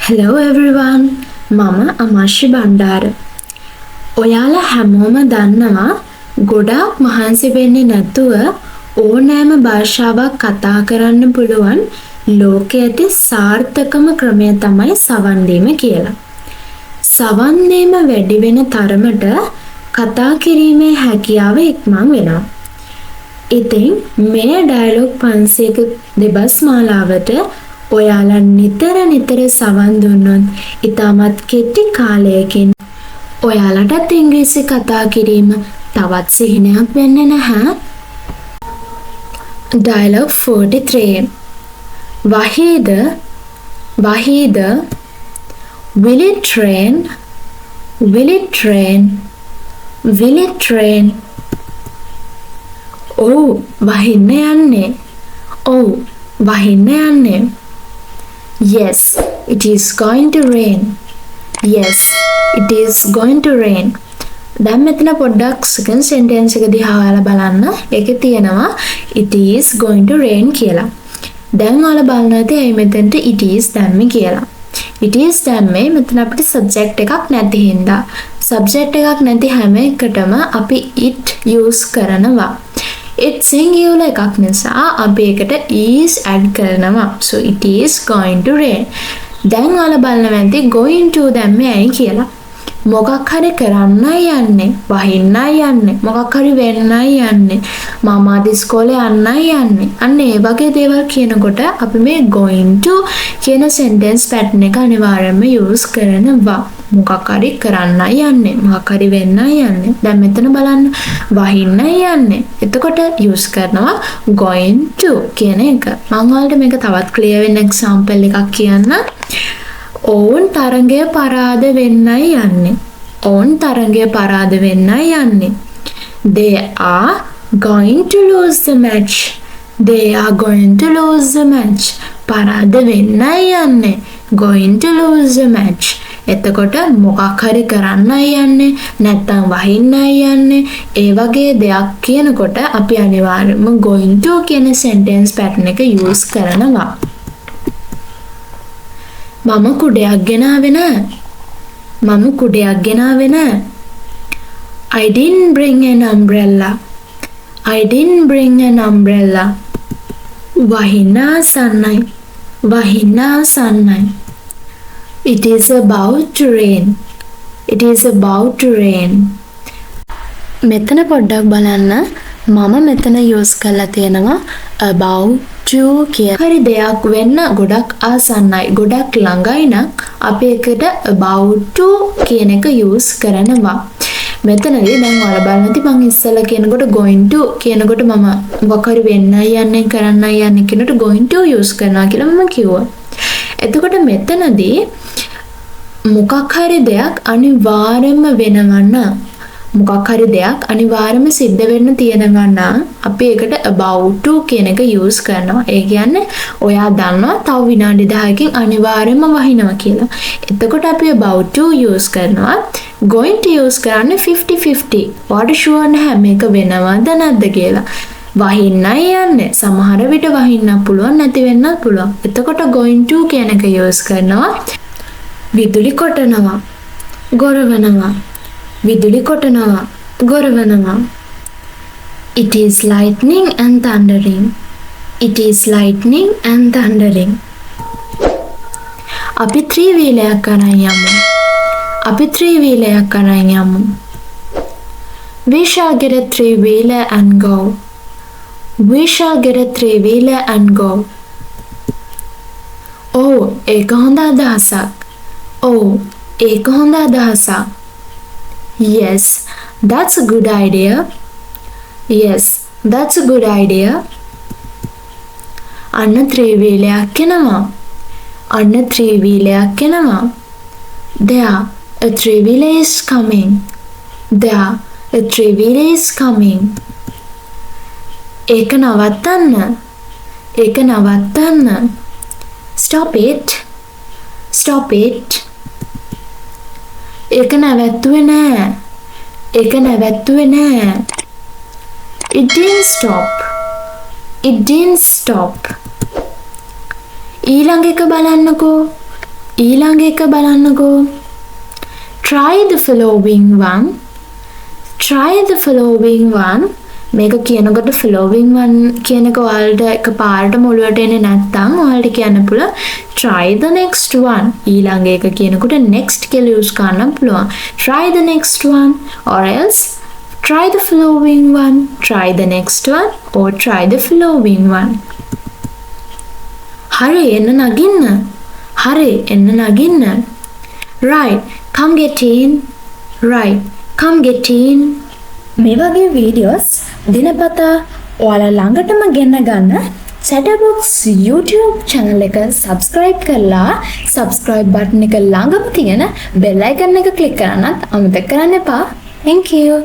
Hello everyone. මම අමාශි බණ්ඩාර. ඔයාලා හැමෝම දන්නවා ගොඩාක් මහන්සි වෙන්නේ නැතුව ඕනෑම භාෂාවක් කතා කරන්න පුළුවන් ලෝකයේ ඇති සාර්ථකම ක්‍රමය තමයි සවන් දීම කියලා. සවන් දීම වැඩි වෙන තරමට කතා කිරීමේ හැකියාව ඉක්මන් වෙනවා. ඉතින් මේ ඩයලොග් 500ක දෙබස් මාලාවට ඔයාලා නිතර සවන් දුන්නොත් ඉතාමත් කෙටි කාලයකින් ඔයාලටත් ඉංග්‍රීසි කතා කිරීම තවත් සිහිනයක් වෙන්නේ නැහැ. Dialogue 43. Wahid, will it rain? Will it rain? Will it rain? Oh, වහින්න යන්නේ. Oh, වහින්න යන්නේ. Yes, it is going to rain. Yes, it is going to rain. දැන් මෙතන පොඩ්ඩක් second sentence එක දිහා ඔයාලා බලන්න. ඒකේ තියෙනවා it is going to rain කියලා. දැන් ඔයාලා බලනවා ඇති ඇයි මෙතනට it is දැම්මේ කියලා. it is දැම්මේ මෙතන අපිට subject එකක් නැති හින්දා. subject එකක් නැති හැම එකටම අපි it use කරනවා. it singular එකක් නිසා අපි එකට is add කරනවා. So it is going to rain. දැන් ඔයාලා බලනවා ඇති going to දැම්මේ ඇයි කියලා. මොකක් හරි කරන්නයි යන්නේ, වහින්නයි යන්නේ, මොකක් හරි වෙන්නයි යන්නේ, මාමාට ඉස්කෝලේ යන්නයි යන්නේ. අන්න ඒ වගේ දේවල් කියනකොට අපි මේ going to කියන sentence pattern එක අනිවාර්යයෙන්ම use කරනවා. මොකක් හරි කරන්නයි යන්නේ, මොකක් හරි වෙන්නයි යන්නේ. දැන් මෙතන බලන්න වහින්නයි යන්නේ. එතකොට use කරනවා going to කියන එක. මම ඔයාලට මේක තවත් clear වෙන example එකක් කියන්න. ඔවුන් තරගය පරාද වෙන්නයි යන්නේ. ඔවුන් තරගය පරාද වෙන්නයි යන්නේ. They are going to lose the match. They are going to lose the match. පරාද වෙන්නයි යන්නේ. Going to lose the match. එතකොට මොකක් හරි කරන්නයි යන්නේ නැත්නම් වහින්නයි යන්නේ. ඒ වගේ දෙයක් කියනකොට අපි අනිවාර්යයෙන්ම going to කියන sentence pattern එක use කරනවා. මම කුඩයක් ගෙනාවේ නෑ. මම කුඩයක් ගෙනාවේ නෑ. I didn't bring an umbrella. I didn't bring an umbrella. වහින්න ආසන්නයි. වහින්න ආසන්නයි. It is about to rain. It is about to rain. මෙතන පොඩ්ඩක් බලන්න. මම මෙතන use කරලා තියෙනවා about to කියන හරි දෙයක් වෙන්න ගොඩක් ආසන්නයි, ගොඩක් ළඟයි නම් අපි එකට about to කියන එක use කරනවා. මෙතනදී දැන් ඔයාලා බලන්න ඉතින් මම ඉස්සෙල්ලා කියනකොට going to කියනකොට මම මොකක් හරි වෙන්නයි යන්නේ කරන්නයි යන්නේ කියනකොට going to use කරනවා කියලා මම කිව්වා. එතකොට මෙතනදී මොකක් හරි දෙයක් අනිවාර්යයෙන්ම වෙනවා නම් මොකක් හරි දෙයක් අනිවාර්යයෙන්ම සිද්ධ වෙන්න තියෙනවා නම් අපි ඒකට about to කියන එක use කරනවා. ඒ කියන්නේ ඔයා දන්නවා තව විනාඩි 10කින් අනිවාර්යයෙන්ම වහිනවා කියලා. එතකොට අපි about to use කරනවා. going to use කරන්නේ 50-50. ඔයාට sure නැහැ මේක වෙනවද නැද්ද කියලා. වහින්නයි යන්නේ. සමහර විට වහින්න පුළුවන් නැති වෙන්නත් පුළුවන්. එතකොට going to කියන එක use කරනවා. විදුලි කොටනවා. ගොරවනවා. විදුලි කොටනවා. ගොරවනවා. It is lightning and thundering. It is lightning and thundering. අපි ත්‍රිවීලයක් අරන් යමු. අපි ත්‍රිවීලයක් අරන් යමු. We shall get a three-wheeler and go. We shall get a three-wheeler and go. Oh, ඒක හොඳ අදහසක්. Oh, ඒක හොඳ අදහසක්. Yes, that's a good idea. Yes, that's a good idea. අන්න ත්‍රිවීලයක් එනවා. අන්න ත්‍රිවීලයක් එනවා. There, a three-wheeler is coming. There, a three-wheeler is coming. ඒක නවත්තන්න. ඒක නවත්තන්න. Stop it. Stop it. ඒක නැවැත්තුවේ නෑ. ඒක නැවැත්තුවේ නෑ. It didn't stop. It didn't stop. ඊළඟ එක බලන්නකෝ. ඊළඟ එක බලන්නකෝ. Try the following one. Try the following one. මේක කියනකොට following one කියන එක ඔයාලට එකපාරටම ඔළුවට එන්නේ නැත්නම් ඔයාලට කියන්න පුළුවන් try the next one. ඊළඟ එක කියනකොට next කියලා use කරන්න පුළුවන්. Try the next one or else try the following one. Try the next one or try the following one. හරි එන්න නගින්න. හරි එන්න නගින්න. Right, come get in. Right, come get in. මේ වගේ වීඩියෝස් දිනපතා ඔයාලා ළඟටම ගෙන්න ගන්න Chatterbox YouTube channel එක subscribe කරලා subscribe button එක ළඟම තියෙන bell icon එක click කරන්නත් අමතක කරන්න එපා. Thank you.